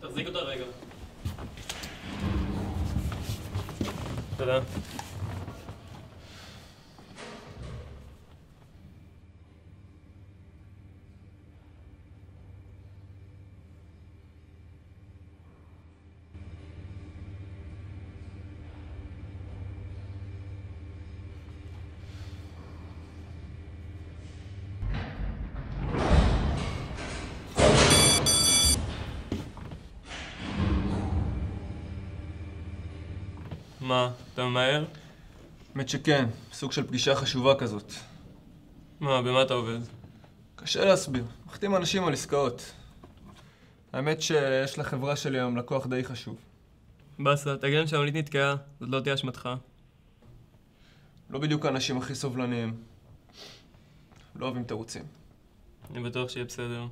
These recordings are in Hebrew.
תחזיק אותה רגע. תודה. מה, אתה ממהר? האמת שכן, סוג של פגישה חשובה כזאת. מה, במה אתה עובד? קשה להסביר, מחתים אנשים על עסקאות. האמת שיש לחברה שלי היום לקוח די חשוב. בסה, תגיד להם שהמונית נתקעה, זאת לא תהיה אשמתך. לא בדיוק האנשים הכי סובלניים. לא אוהבים תירוצים. אני בטוח שיהיה בסדר.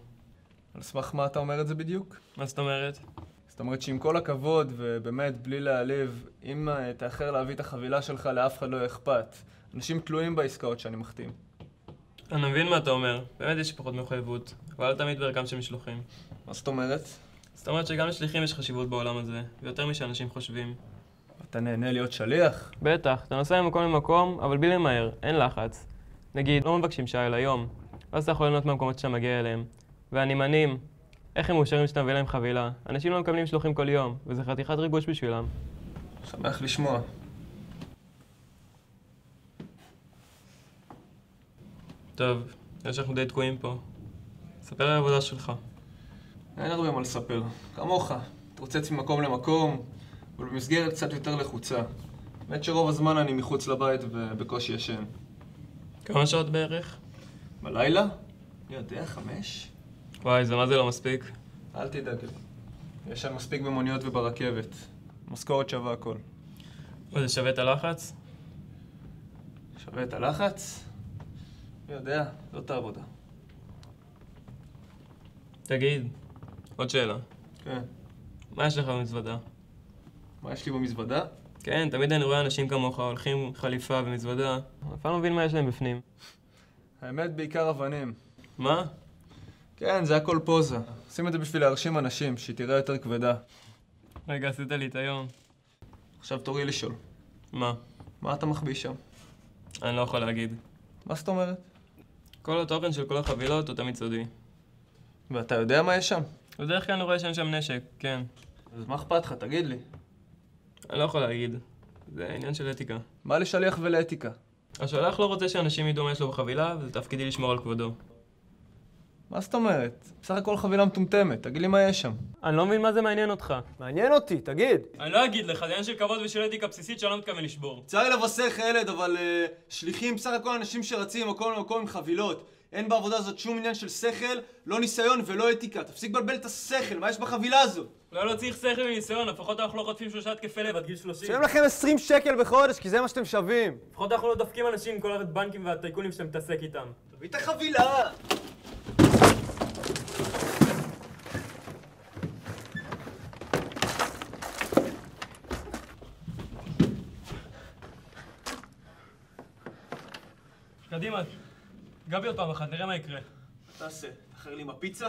על סמך מה אתה אומר את זה בדיוק? מה זאת אומרת? זאת אומרת שעם כל הכבוד, ובאמת בלי להעליב, אם תאחר להביא את החבילה שלך לאף אחד לא יהיה אכפת. אנשים תלויים בעסקאות שאני מחתים. אני מבין מה אתה אומר, באמת יש פחות מחויבות, אבל אל תמיד בערכם של משלוחים. מה זאת אומרת? זאת אומרת שגם לשליחים יש חשיבות בעולם הזה, ויותר משאנשים חושבים. אתה נהנה להיות שליח? בטח, אתה נוסע ממקום למקום, אבל בלי למהר, אין לחץ. נגיד, לא מבקשים שעה אלא יום, ואז אתה יכול ליהנות מהמקומות שאתה מגיע אליהם. והנמענים, איך הם מאושרים שאתה מביא להם חבילה? אנשים לא מקבלים משלוחים כל יום, וזה חתיכת ריגוש בשבילם. שמח לשמוע. טוב, יש אנחנו די תקועים פה. ספר על העבודה שלך. אין הרבה מה לספר. כמוך. תרוצץ ממקום למקום, אבל במסגרת קצת יותר לחוצה. האמת שרוב הזמן אני מחוץ לבית ובקושי ישן. כמה שעות בערך? בלילה? אני יודע, 5? וואי, זה מה זה לא מספיק? אל תדאג. יש שם מספיק במוניות וברכבת. משכורת שווה הכל. וזה שווה את הלחץ? שווה את הלחץ? אני יודע, זאת העבודה. תגיד, עוד שאלה. כן. מה יש לך במזוודה? מה יש לי במזוודה? כן, תמיד אני רואה אנשים כמוך הולכים עם חליפה ומזוודה. אף פעם לא מבין מה יש להם בפנים. האמת, בעיקר אבנים. מה? כן, זה הכל פוזה. עושים את זה בשביל להרשים אנשים, שהיא תראה יותר כבדה. רגע, עשית לי את היום. עכשיו תורי לשאול. מה? מה אתה מחביא שם? אני לא יכול להגיד. מה זאת אומרת? כל התוכן של כל החבילות הוא תמיד סודי. ואתה יודע מה יש שם? בדרך כלל אני רואה שאין שם נשק, כן. אז מה אכפת לך? תגיד לי. אני לא יכול להגיד. זה עניין של אתיקה. מה לשליח ולאתיקה? השולח לא רוצה שאנשים ידעו מה יש לו בחבילה, וזה תפקידי לשמור על כבודו. מה זאת אומרת? בסך הכל חבילה מטומטמת, תגיד לי מה יש שם. אני לא מבין מה זה מעניין אותך. מעניין אותי, תגיד. אני לא אגיד לך, זה עניין של כבוד ושל אתיקה בסיסית שאני לא מתכוון לשבור. צר לי לבשרך ילד, אבל שליחים בסך הכל אנשים שרצים ממקום למקום עם חבילות. אין בעבודה הזאת שום עניין של שכל, לא ניסיון ולא אתיקה. תפסיק לבלבל את השכל, מה יש בחבילה הזאת? לא צריך שכל וניסיון, לפחות אנחנו לא חוטפים 3 התקפי לב עד גיל 30. שילם לכם 20 שקל בחודש, כי זה מה שאתם שווים. לפחות אנחנו לא דופקים אנשים עם כל הבנקים והטייקונים שאתה מתעסק איתם. תביא את החבילה! קדימה, גבי עוד פעם אחת, נראה מה יקרה. תעשה, תאחר לי עם הפיצה.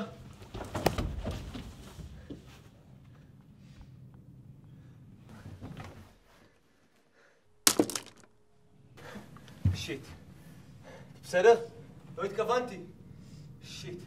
שיט. בסדר? לא התכוונתי. שיט.